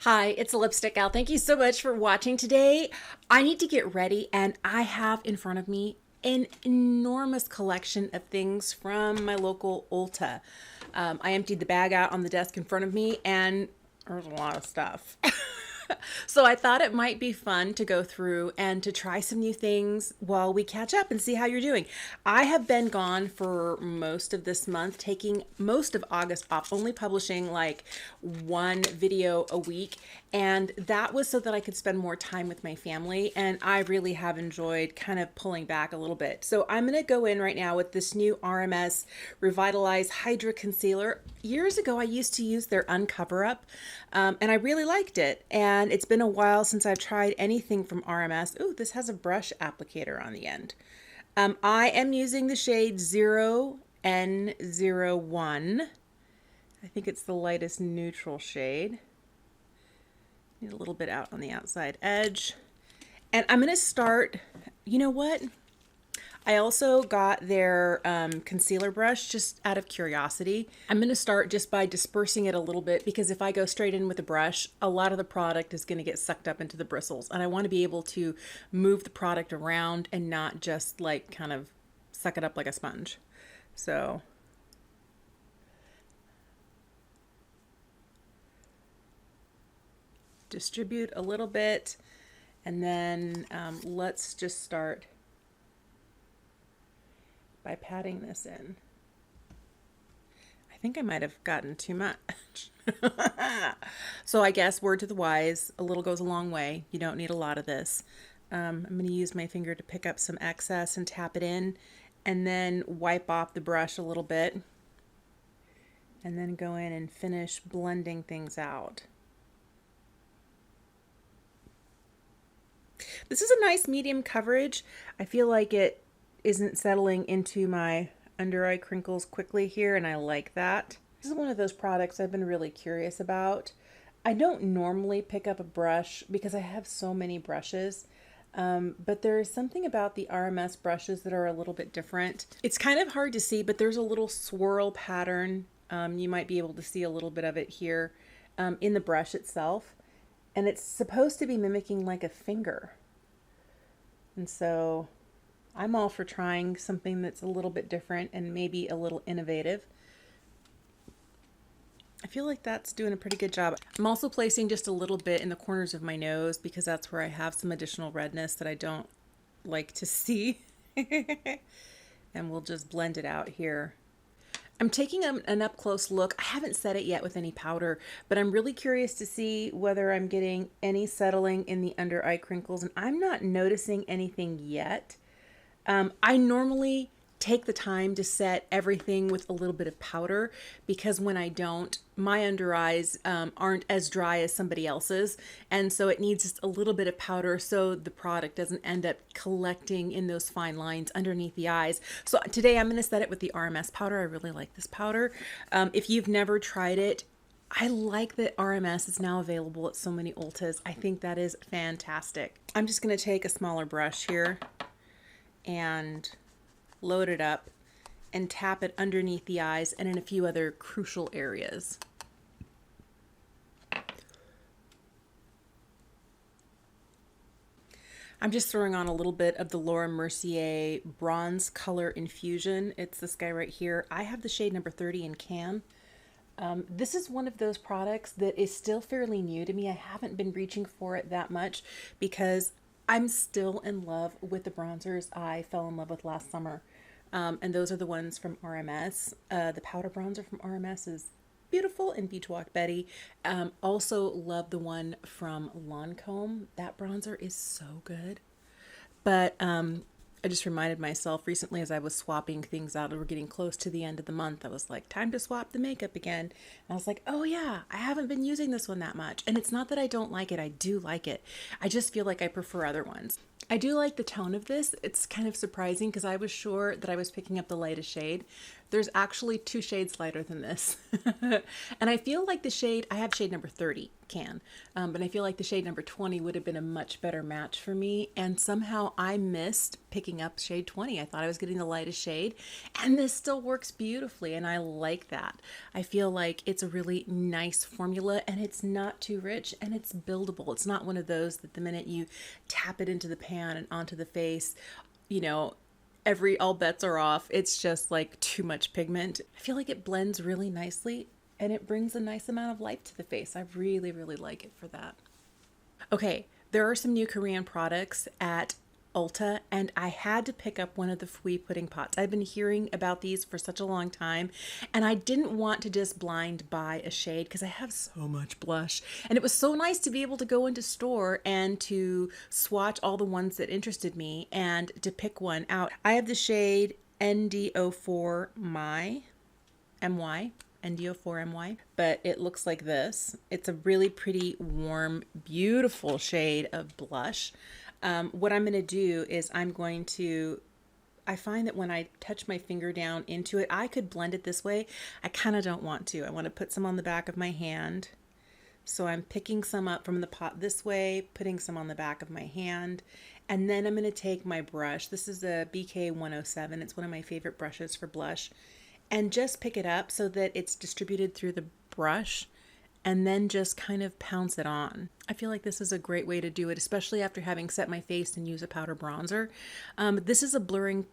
Hi, it's a Lipstick Gal. Thank you so much for watching today. I need to get ready and I have in front of me an enormous collection of things from my local Ulta. I emptied the bag out on the desk in front of me and there's a lot of stuff. So I thought it might be fun to go through and to try some new things while we catch up and see how you're doing. I have been gone for most of this month, taking most of August off, only publishing like one video a week. And that was so that I could spend more time with my family. And I really have enjoyed kind of pulling back a little bit. So I'm going to go in right now with this new RMS Revitalize Hydra Concealer. Years ago, I used to use their Uncover Up, and I really liked it. And it's been a while since I've tried anything from RMS. Ooh, this has a brush applicator on the end. I am using the shade 0N01. I think it's the lightest neutral shade. Need a little bit out on the outside edge. And I'm going to start, you know what? I also got their concealer brush just out of curiosity. I'm going to start just by dispersing it a little bit because if I go straight in with a brush, a lot of the product is going to get sucked up into the bristles. And I want to be able to move the product around and not just like kind of suck it up like a sponge. So distribute a little bit and then let's just start by patting this in. I think I might have gotten too much. So I guess word to the wise, a little goes a long way. You don't need a lot of this. I'm going to use my finger to pick up some excess and tap it in and then wipe off the brush a little bit and then go in and finish blending things out. This is a nice medium coverage. I feel like it isn't settling into my under eye crinkles quickly here, and I like that. This is one of those products I've been really curious about. I don't normally pick up a brush because I have so many brushes, but there is something about the RMS brushes that are a little bit different. It's kind of hard to see, but there's a little swirl pattern. You might be able to see a little bit of it here in the brush itself, and it's supposed to be mimicking like a finger. And so I'm all for trying something that's a little bit different and maybe a little innovative. I feel like that's doing a pretty good job. I'm also placing just a little bit in the corners of my nose because that's where I have some additional redness that I don't like to see. And we'll just blend it out here. I'm taking an up close look. I haven't set it yet with any powder, but I'm really curious to see whether I'm getting any settling in the under eye crinkles, and I'm not noticing anything yet. I normally take the time to set everything with a little bit of powder because when I don't, my under eyes aren't as dry as somebody else's. And so it needs just a little bit of powder so the product doesn't end up collecting in those fine lines underneath the eyes. So today I'm going to set it with the RMS powder. I really like this powder. If you've never tried it, I like that RMS is now available at so many Ultas. I think that is fantastic. I'm just going to take a smaller brush here and load it up and tap it underneath the eyes and in a few other crucial areas. I'm just throwing on a little bit of the Laura Mercier Bronze Color Infusion. It's this guy right here. I have the shade number 30 in Can. This is one of those products that is still fairly new to me. I haven't been reaching for it that much because I'm still in love with the bronzers I fell in love with last summer. And those are the ones from RMS. The powder bronzer from RMS is beautiful and Beach Walk Betty. Also love the one from Lancome. That bronzer is so good. But I just reminded myself recently as I was swapping things out and we're getting close to the end of the month, I was like, time to swap the makeup again. And I was like, oh yeah, I haven't been using this one that much. And it's not that I don't like it. I do like it. I just feel like I prefer other ones. I do like the tone of this. It's kind of surprising because I was sure that I was picking up the lightest shade. There's actually 2 shades lighter than this. And I feel like the shade, I have shade number 30 can, but I feel like the shade number 20 would have been a much better match for me. And somehow I missed picking up shade 20. I thought I was getting the lightest shade, and this still works beautifully. And I like that. I feel like it's a really nice formula, and it's not too rich, and it's buildable. It's not one of those that the minute you tap it into the pan and onto the face, you know, all bets are off. It's just like too much pigment. I feel like it blends really nicely, and it brings a nice amount of life to the face. I really, really like it for that. Okay, there are some new Korean products at Ulta, and I had to pick up one of the Fwee pudding pots. I've been hearing about these for such a long time, and I didn't want to just blind buy a shade because I have so much blush. And it was so nice to be able to go into store and to swatch all the ones that interested me and to pick one out. I have the shade ND04 MY. ND04MY, but it looks like this. It's a really pretty, warm, beautiful shade of blush. What I'm going to do is I find that when I touch my finger down into it, I could blend it this way. I kind of don't want to. I want to put some on the back of my hand. So I'm picking some up from the pot this way, putting some on the back of my hand, and then I'm going to take my brush. This is a BK 107. It's one of my favorite brushes for blush. And just pick it up so that it's distributed through the brush, and then just kind of pounce it on. I feel like this is a great way to do it, especially after having set my face and use a powder bronzer. This is a blurring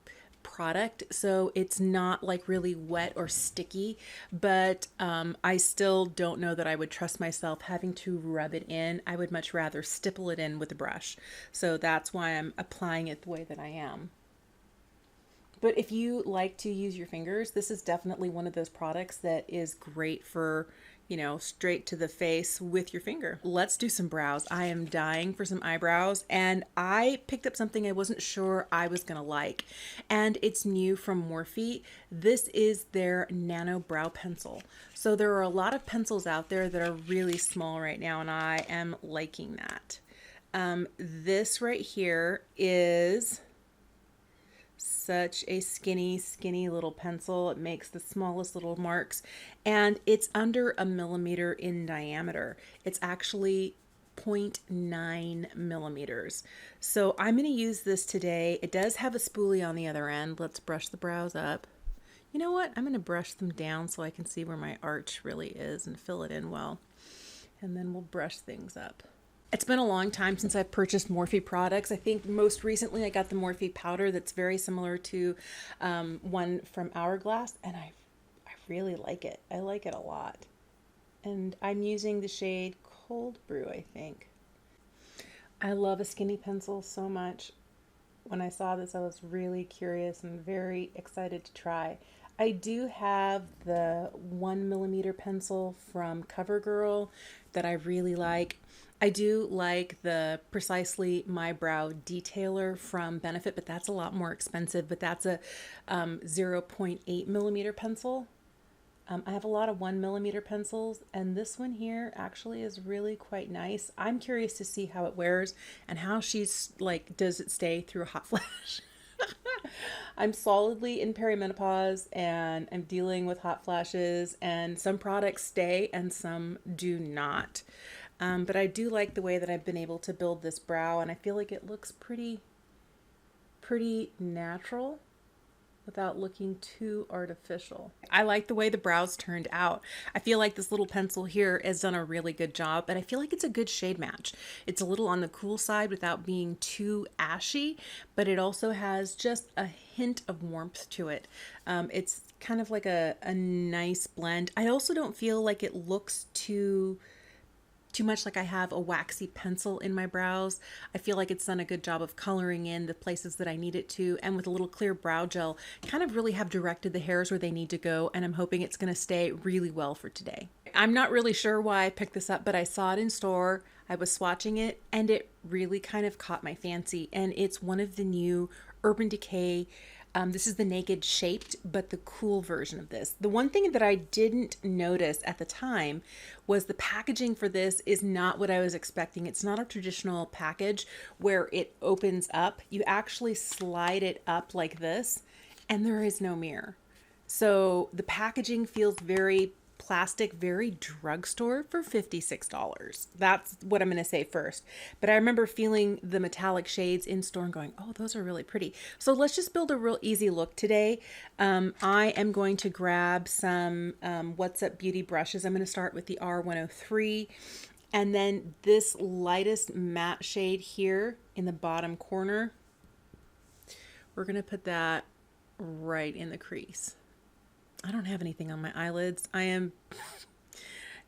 product, so it's not like really wet or sticky, but I still don't know that I would trust myself having to rub it in. I would much rather stipple it in with a brush. So that's why I'm applying it the way that I am. But if you like to use your fingers, this is definitely one of those products that is great for, you know, straight to the face with your finger. Let's do some brows. I am dying for some eyebrows, and I picked up something I wasn't sure I was gonna like, and it's new from Morphe. This is their Nano Brow Pencil. So there are a lot of pencils out there that are really small right now, and I am liking that. This right here is such a skinny little pencil. It makes the smallest little marks, and it's under 1 millimeter in diameter. It's actually 0.9 millimeters. So I'm going to use this today. It does have a spoolie on the other end. Let's brush the brows up. You know what? I'm going to brush them down so I can see where my arch really is and fill it in well. And then we'll brush things up. It's been a long time since I've purchased Morphe products. I think most recently I got the Morphe powder that's very similar to one from Hourglass, and I really like it. I like it a lot. And I'm using the shade Cold Brew, I think. I love a skinny pencil so much. When I saw this, I was really curious and very excited to try. I do have the 1 millimeter pencil from CoverGirl that I really like. I do like the Precisely My Brow Detailer from Benefit, but that's a lot more expensive. But that's a 0.8 millimeter pencil. I have a lot of 1 millimeter pencils, and this one here actually is really quite nice. I'm curious to see how it wears and how she's like, does it stay through a hot flash? I'm solidly in perimenopause, and I'm dealing with hot flashes, and some products stay and some do not. But I do like the way that I've been able to build this brow, and I feel like it looks pretty natural without looking too artificial. I like the way the brows turned out. I feel like this little pencil here has done a really good job, and I feel like it's a good shade match. It's a little on the cool side without being too ashy, but it also has just a hint of warmth to it. It's kind of like a nice blend. I also don't feel like it looks too much like I have a waxy pencil in my brows. I feel like it's done a good job of coloring in the places that I need it to, and with a little clear brow gel, kind of really have directed the hairs where they need to go, and I'm hoping it's going to stay really well for today. I'm not really sure why I picked this up, but I saw it in store. I was swatching it, and it really kind of caught my fancy, and it's one of the new Urban Decay. This is the naked shaped, but the cool version of this. The one thing that I didn't notice at the time was the packaging for this is not what I was expecting. It's not a traditional package where it opens up. You actually slide it up like this, and there is no mirror. So the packaging feels very plastic, very drugstore for $56. That's what I'm going to say first. But I remember feeling the metallic shades in store and going, oh, those are really pretty. So let's just build a real easy look today. I am going to grab some What's Up Beauty brushes. I'm going to start with the R103. And then this lightest matte shade here in the bottom corner, we're going to put that right in the crease. I don't have anything on my eyelids. I am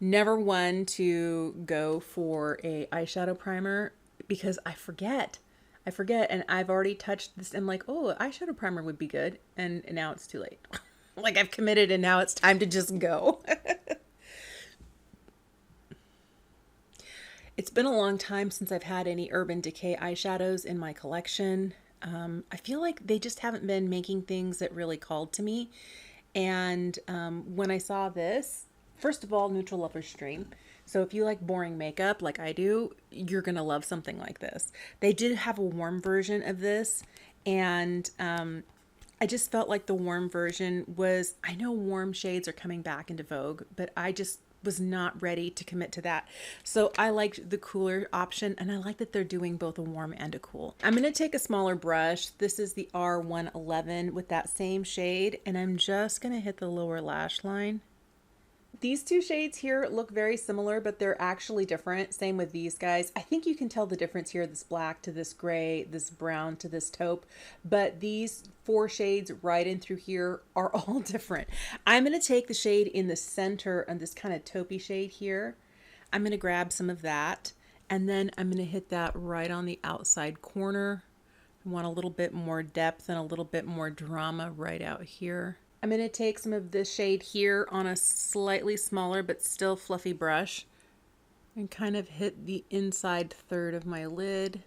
never one to go for a eyeshadow primer because I forget. And I've already touched this. I'm like, oh, eyeshadow primer would be good. And now it's too late. Like I've committed and now it's time to just go. It's been a long time since I've had any Urban Decay eyeshadows in my collection. I feel like they just haven't been making things that really called to me. And when I saw this, first of all, Neutral Lover's Dream. So if you like boring makeup like I do, you're going to love something like this. They did have a warm version of this. And I just felt like the warm version was, I know warm shades are coming back into vogue, but I just was not ready to commit to that. So I liked the cooler option, and I like that they're doing both a warm and a cool. I'm going to take a smaller brush. This is the R111 with that same shade, and I'm just going to hit the lower lash line. These two shades here look very similar, but they're actually different. Same with these guys. I think you can tell the difference here, this black to this gray, this brown to this taupe, but these four shades right in through here are all different. I'm going to take the shade in the center and this kind of taupey shade here. I'm going to grab some of that, and then I'm going to hit that right on the outside corner. I want a little bit more depth and a little bit more drama right out here. I'm going to take some of this shade here on a slightly smaller but still fluffy brush and kind of hit the inside third of my lid.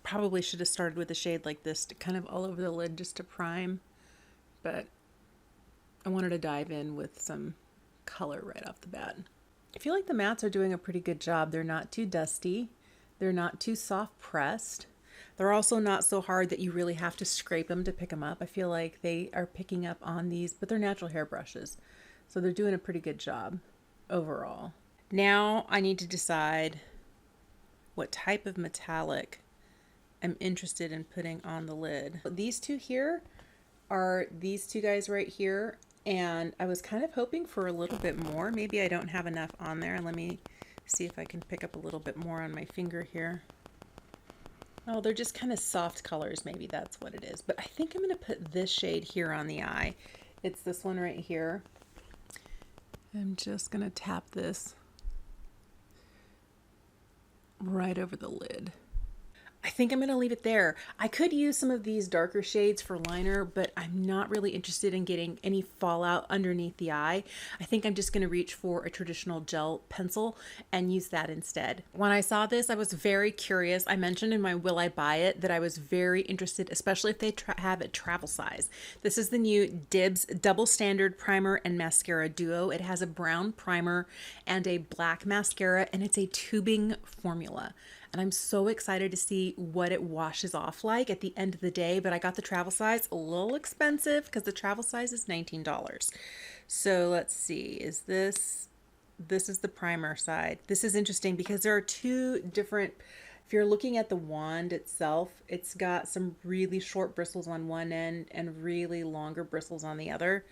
Probably should have started with a shade like this to kind of all over the lid just to prime, but I wanted to dive in with some color right off the bat. I feel like the mattes are doing a pretty good job. They're not too dusty. They're not too soft pressed. They're also not so hard that you really have to scrape them to pick them up. I feel like they are picking up on these, but they're natural hair brushes. So they're doing a pretty good job overall. Now I need to decide what type of metallic I'm interested in putting on the lid. These two here are these two guys right here. And I was kind of hoping for a little bit more. Maybe I don't have enough on there. Let me see if I can pick up a little bit more on my finger here. Oh, they're just kind of soft colors. Maybe that's what it is. But I think I'm going to put this shade here on the eye. It's this one right here. I'm just going to tap this right over the lid. I think I'm going to leave it there. I could use some of these darker shades for liner, but I'm not really interested in getting any fallout underneath the eye. I think I'm just going to reach for a traditional gel pencil and use that instead. When I saw this, I was very curious. I mentioned in my Will I Buy It that I was very interested, especially if they have a travel size. This is the new Dibs Double Standard Primer and Mascara Duo. It has a brown primer and a black mascara, and it's a tubing formula. And I'm so excited to see what it washes off like at the end of the day. But I got the travel size, a little expensive because the travel size is $19. So let's see, this is the primer side. This is interesting because there are two different, if you're looking at the wand itself, it's got some really short bristles on one end and really longer bristles on the other.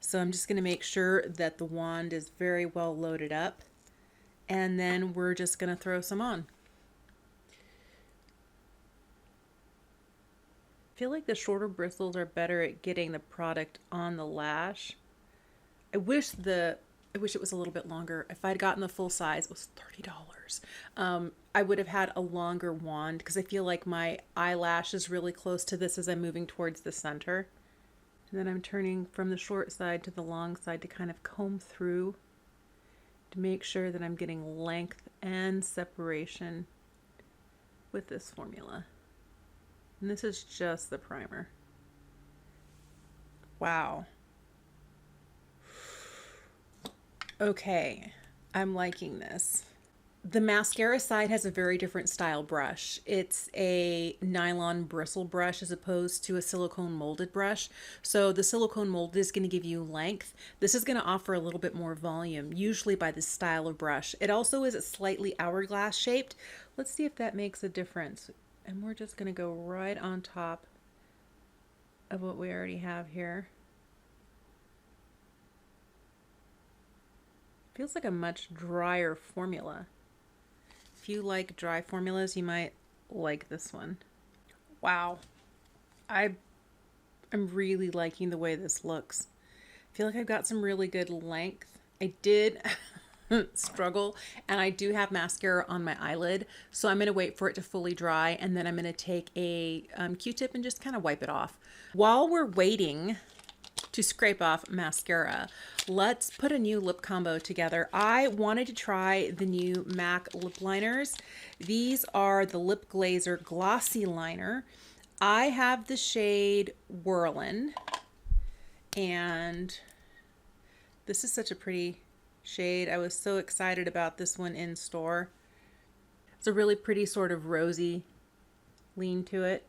So I'm just going to make sure that the wand is very well loaded up. And then we're just going to throw some on. I feel like the shorter bristles are better at getting the product on the lash. I wish it was a little bit longer. If I'd gotten the full size, it was $30. I would have had a longer wand because I feel like my eyelash is really close to this as I'm moving towards the center. And then I'm turning from the short side to the long side to kind of comb through to make sure that I'm getting length and separation with this formula. And this is just the primer. Wow. Okay, I'm liking this. The mascara side has a very different style brush. It's a nylon bristle brush as opposed to a silicone molded brush. So the silicone molded is going to give you length. This is going to offer a little bit more volume, usually by this style of brush. It also is slightly hourglass shaped. Let's see if that makes a difference. And we're just going to go right on top of what we already have here. Feels like a much drier formula. If you like dry formulas, you might like this one. Wow. I'm really liking the way this looks. I feel like I've got some really good length. I did struggle, and I do have mascara on my eyelid, so I'm going to wait for it to fully dry, and then I'm going to take a Q-tip and just kind of wipe it off. While we're waiting to scrape off mascara, let's put a new lip combo together. I wanted to try the new MAC lip liners. These are the Lip Glazer Glossy Liner. I have the shade Whirlin', and this is such a pretty shade. I was so excited about this one in store. It's a really pretty sort of rosy lean to it.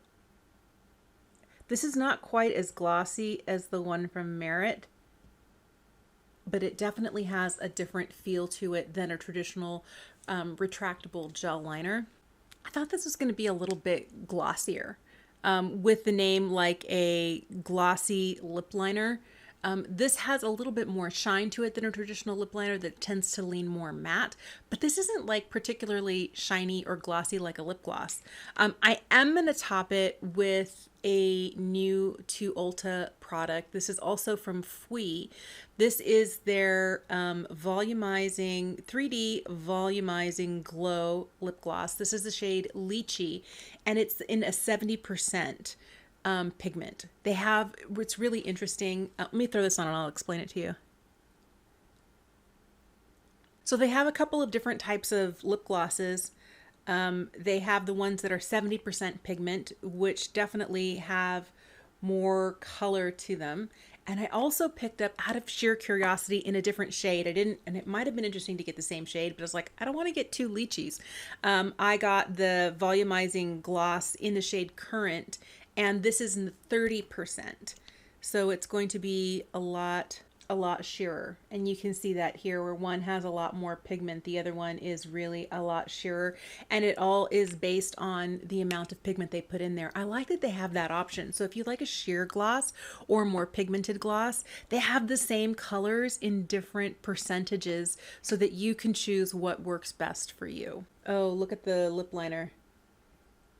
This is not quite as glossy as the one from Merit, but it definitely has a different feel to it than a traditional retractable gel liner. I thought this was going to be a little bit glossier with the name like a glossy lip liner. This has a little bit more shine to it than a traditional lip liner that tends to lean more matte, but this isn't like particularly shiny or glossy like a lip gloss. I am going to top it with a new to Ulta product. This is also from Fwee. This is their volumizing 3D volumizing glow lip gloss. This is the shade Lychee, and it's in a 70% pigment. They have, it's really interesting. Let me throw this on and I'll explain it to you. So they have a couple of different types of lip glosses. They have the ones that are 70% pigment, which definitely have more color to them. And I also picked up, out of sheer curiosity, in a different shade. I didn't, and it might have been interesting to get the same shade, but I was like, I don't want to get two lychees. I got the volumizing gloss in the shade Current, and this is in the 30%. So it's going to be a lot sheerer. And you can see that here where one has a lot more pigment, the other one is really a lot sheerer. And it all is based on the amount of pigment they put in there. I like that they have that option. So if you like a sheer gloss or more pigmented gloss, they have the same colors in different percentages so that you can choose what works best for you. Oh, look at the lip liner.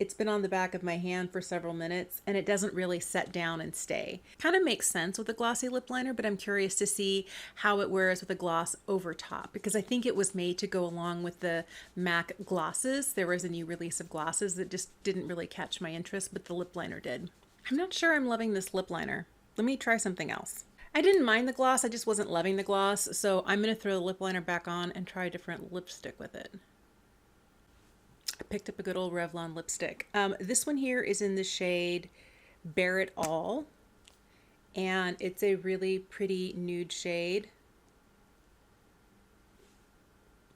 It's been on the back of my hand for several minutes and it doesn't really set down and stay. Kind of makes sense with a glossy lip liner, but I'm curious to see how it wears with a gloss over top, because I think it was made to go along with the MAC glosses. There was a new release of glosses that just didn't really catch my interest, but the lip liner did. I'm not sure I'm loving this lip liner. Let me try something else. I didn't mind the gloss, I just wasn't loving the gloss, so I'm going to throw the lip liner back on and try a different lipstick with it. I picked up a good old Revlon lipstick. This one here is in the shade Bare It All, and it's a really pretty nude shade.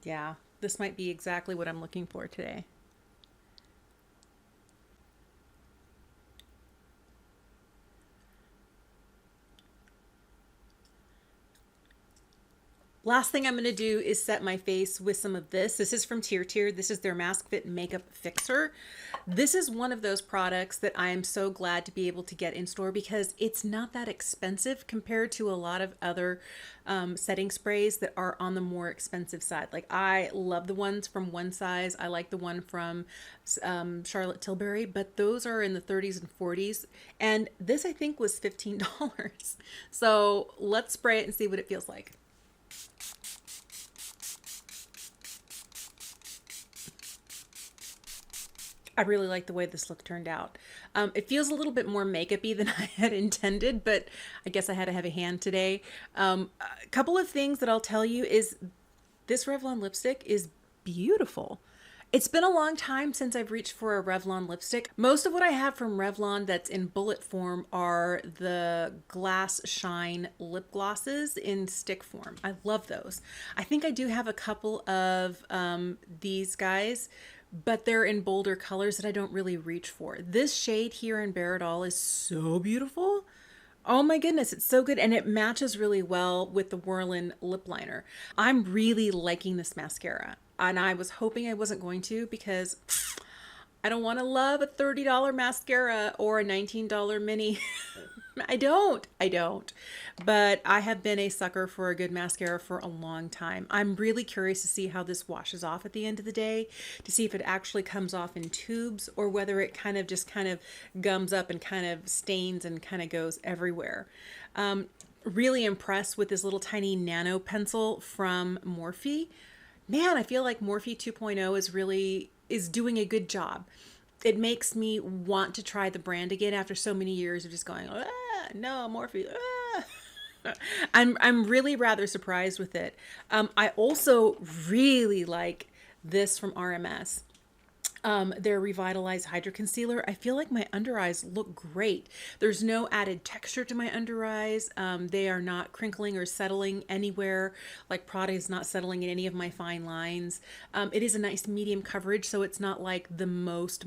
Yeah, this might be exactly what I'm looking for today. Last thing I'm going to do is set my face with some of this. This is from Tier. This is their Mask Fit Makeup Fixer. This is one of those products that I am so glad to be able to get in store because it's not that expensive compared to a lot of other setting sprays that are on the more expensive side. Like, I love the ones from One Size. I like the one from Charlotte Tilbury, but those are in the 30s and 40s. And this, I think, was $15. So let's spray it and see what it feels like. I really like the way this look turned out. It feels a little bit more makeup-y than I had intended, but I guess I had a heavy hand today. A couple of things that I'll tell you is this Revlon lipstick is beautiful. It's been a long time since I've reached for a Revlon lipstick. Most of what I have from Revlon that's in bullet form are the Glass Shine lip glosses in stick form. I love those. I think I do have a couple of these guys, but they're in bolder colors that I don't really reach for. This shade here in Bare It All is so beautiful. Oh my goodness, it's so good. And it matches really well with the Whirlin lip liner. I'm really liking this mascara. And I was hoping I wasn't going to because I don't want to love a $30 mascara or a $19 mini. I don't. But I have been a sucker for a good mascara for a long time. I'm really curious to see how this washes off at the end of the day, to see if it actually comes off in tubes or whether it kind of gums up and kind of stains and kind of goes everywhere. Really impressed with this little tiny nano pencil from Morphe. Man, I feel like Morphe 2.0 is doing a good job. It makes me want to try the brand again after so many years of just going, no, Morphe. I'm really rather surprised with it. I also really like this from RMS. Their Revitalized Hydra Concealer. I feel like my under eyes look great. There's no added texture to my under eyes. They are not crinkling or settling anywhere. Like product is not settling in any of my fine lines. It is a nice medium coverage, so it's not like the most,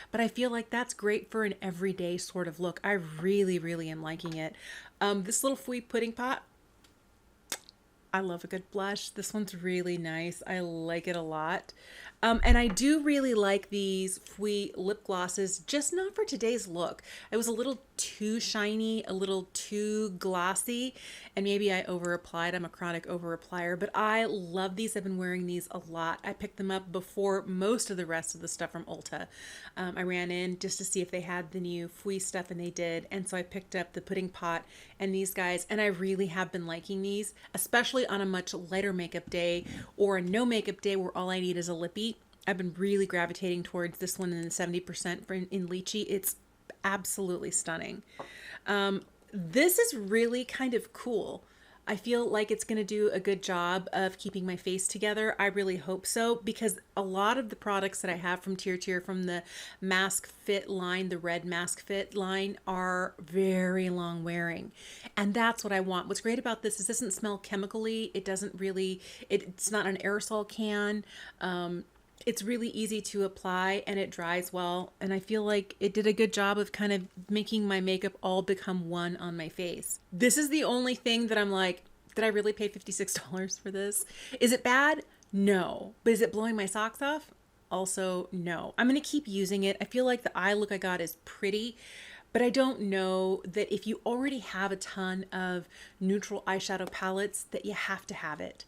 but I feel like that's great for an everyday sort of look. I really am liking it. This little Fwee pudding pot, I love a good blush. This one's really nice. I like it a lot. And I do really like these Fwee lip glosses, just not for today's look. It was a little too shiny, a little too glossy, and maybe I over-applied. I'm a chronic over-applier, but I love these. I've been wearing these a lot. I picked them up before most of the rest of the stuff from Ulta. I ran in just to see if they had the new Fwee stuff, and they did. And so I picked up the pudding pot and these guys, and I really have been liking these, especially on a much lighter makeup day or a no makeup day where all I need is a lippy. I've been really gravitating towards this one in the 70% in lychee. It's absolutely stunning. This is really kind of cool. I feel like it's going to do a good job of keeping my face together. I really hope so, because a lot of the products that I have from Tier from the Mask Fit line, the red Mask Fit line, are very long wearing. And that's what I want. What's great about this is it doesn't smell chemically. It doesn't really, it's not an aerosol can. It's really easy to apply and it dries well. And I feel like it did a good job of kind of making my makeup all become one on my face. This is the only thing that I'm like, did I really pay $56 for this? Is it bad? No. But is it blowing my socks off? Also, no. I'm going to keep using it. I feel like the eye look I got is pretty, but I don't know that if you already have a ton of neutral eyeshadow palettes that you have to have it.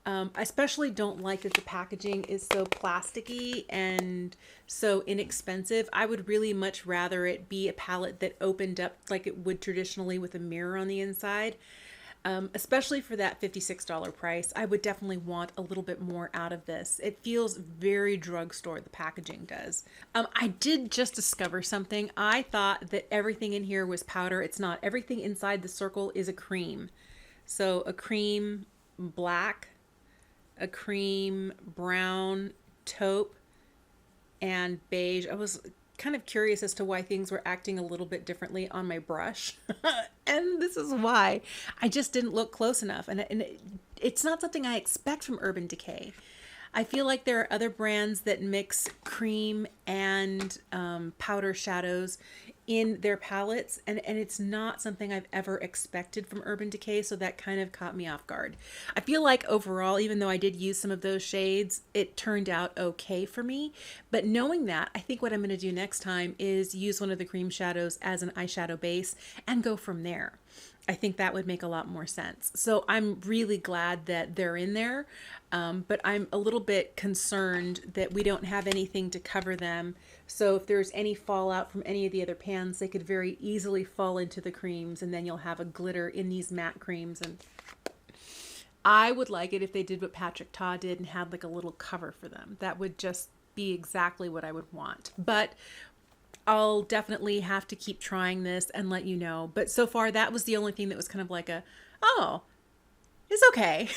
I especially don't like that the packaging is so plasticky and so inexpensive. I would really much rather it be a palette that opened up like it would traditionally with a mirror on the inside. Especially for that $56 price, I would definitely want a little bit more out of this. It feels very drugstore, the packaging does. I did just discover something. I thought that everything in here was powder. It's not. Everything inside the circle is a cream. So a cream black, a cream brown, taupe, and beige. I was kind of curious as to why things were acting a little bit differently on my brush. And this is why. I just didn't look close enough. And it's not something I expect from Urban Decay. I feel like there are other brands that mix cream and powder shadows in their palettes, and it's not something I've ever expected from Urban Decay, so that kind of caught me off guard. I feel like overall, even though I did use some of those shades, it turned out okay for me. But knowing that, I think what I'm going to do next time is use one of the cream shadows as an eyeshadow base and go from there. I think that would make a lot more sense. So I'm really glad that they're in there, but I'm a little bit concerned that we don't have anything to cover them. So if there's any fallout from any of the other pans, they could very easily fall into the creams, and then you'll have a glitter in these matte creams. And I would like it if they did what Patrick Ta did and had like a little cover for them. That would just be exactly what I would want. But I'll definitely have to keep trying this and let you know. But so far, that was the only thing that was kind of like a, oh, is okay.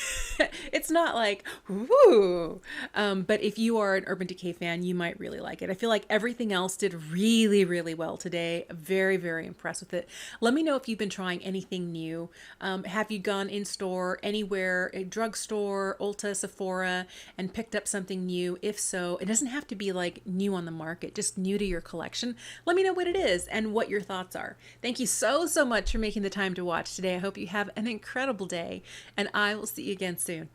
It's not like, ooh. But if you are an Urban Decay fan, you might really like it. I feel like everything else did really, really well today. Very, very impressed with it. Let me know if you've been trying anything new. Have you gone in store anywhere, a drugstore, Ulta, Sephora, and picked up something new? If so, it doesn't have to be like new on the market, just new to your collection. Let me know what it is and what your thoughts are. Thank you so, so much for making the time to watch today. I hope you have an incredible day, and I will see you again soon.